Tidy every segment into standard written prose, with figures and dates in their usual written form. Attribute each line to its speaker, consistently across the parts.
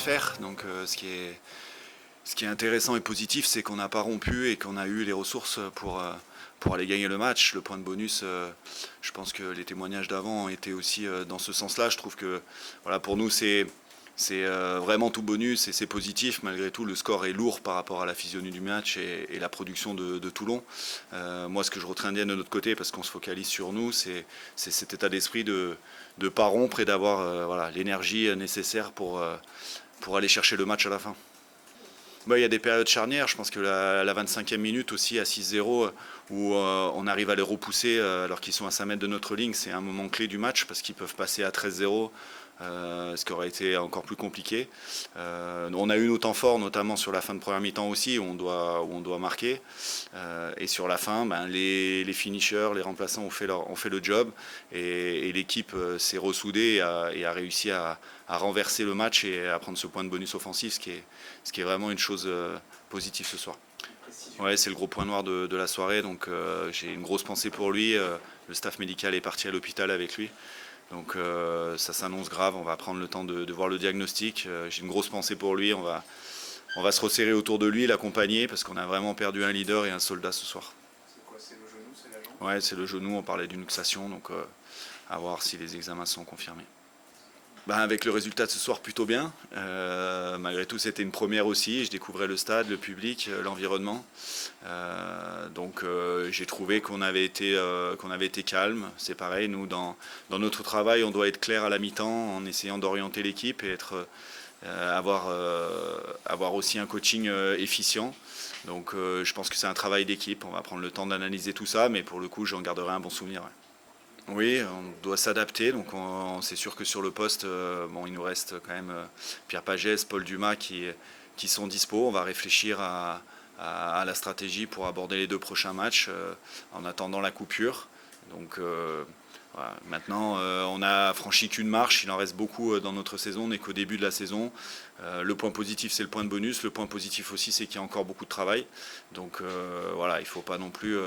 Speaker 1: faire. Donc ce qui est intéressant et positif, c'est qu'on n'a pas rompu et qu'on a eu les ressources pour aller gagner le match. Le point de bonus, je pense que les témoignages d'avant étaient aussi dans ce sens-là. Je trouve que voilà, pour nous, c'est vraiment tout bonus et c'est positif. Malgré tout, le score est lourd par rapport à la physionomie du match et la production de Toulon. Moi, ce que je retiens bien de notre côté, parce qu'on se focalise sur nous, c'est cet état d'esprit de ne pas rompre et d'avoir voilà, l'énergie nécessaire pour aller chercher le match à la fin. Il y a des périodes charnières, je pense que la 25e minute aussi à 6-0 où on arrive à les repousser alors qu'ils sont à 5 mètres de notre ligne, c'est un moment clé du match parce qu'ils peuvent passer à 13-0, ce qui aurait été encore plus compliqué. On a eu nos temps forts, notamment sur la fin de première mi-temps aussi, où on doit marquer. Et sur la fin, les finishers, les remplaçants ont fait le job et l'équipe s'est ressoudée et a réussi à renverser le match et à prendre ce point de bonus offensif, ce qui est vraiment une chose positive ce soir. Ouais, c'est le gros point noir de la soirée, donc j'ai une grosse pensée pour lui. Le staff médical est parti à l'hôpital avec lui. Donc ça s'annonce grave, on va prendre le temps de voir le diagnostic. J'ai une grosse pensée pour lui, on va se resserrer autour de lui, l'accompagner, parce qu'on a vraiment perdu un leader et un soldat ce soir.
Speaker 2: C'est quoi, c'est le genou, c'est la jambe?
Speaker 1: Ouais, c'est le genou, on parlait d'une luxation, donc à voir si les examens sont confirmés. Avec le résultat de ce soir, plutôt bien. Malgré tout, c'était une première aussi. Je découvrais le stade, le public, l'environnement. Donc j'ai trouvé qu'on avait été calme. C'est pareil, nous, dans notre travail, on doit être clair à la mi-temps en essayant d'orienter l'équipe et avoir aussi un coaching efficient. Donc je pense que c'est un travail d'équipe. On va prendre le temps d'analyser tout ça, mais pour le coup, j'en garderai un bon souvenir. Ouais. Oui, on doit s'adapter. Donc c'est sûr que sur le poste, il nous reste quand même Pierre Pagès, Paul Dumas qui sont dispo. On va réfléchir à la stratégie pour aborder les 2 prochains matchs en attendant la coupure. Donc voilà. Maintenant, on a franchi qu'une marche. Il en reste beaucoup dans notre saison. On n'est qu'au début de la saison. Le point positif, c'est le point de bonus. Le point positif aussi, c'est qu'il y a encore beaucoup de travail. Donc voilà, il ne faut pas non plus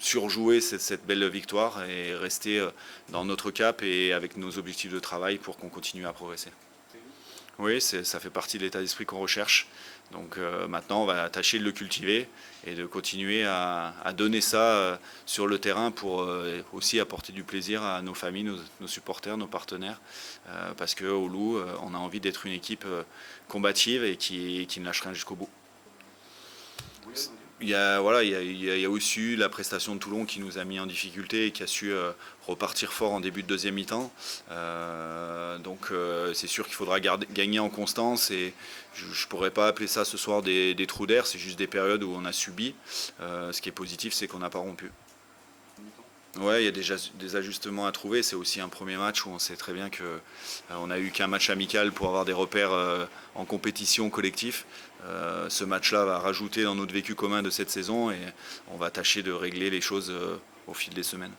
Speaker 1: surjouer cette belle victoire et rester dans notre cap et avec nos objectifs de travail pour qu'on continue à progresser. Oui, ça fait partie de l'état d'esprit qu'on recherche. Donc maintenant, on va tâcher de le cultiver et de continuer à donner ça sur le terrain pour aussi apporter du plaisir à nos familles, nos supporters, nos partenaires. Parce qu'au Loup, on a envie d'être une équipe combative et qui ne lâche rien jusqu'au bout. Il y a aussi eu la prestation de Toulon qui nous a mis en difficulté et qui a su repartir fort en début de deuxième mi-temps. Donc c'est sûr qu'il faudra gagner en constance et je ne pourrais pas appeler ça ce soir des trous d'air, c'est juste des périodes où on a subi. Ce qui est positif, c'est qu'on n'a pas rompu. Ouais, il y a déjà des ajustements à trouver. C'est aussi un premier match où on sait très bien qu'on n'a eu qu'un match amical pour avoir des repères en compétition collectif. Ce match-là va rajouter dans notre vécu commun de cette saison et on va tâcher de régler les choses au fil des semaines.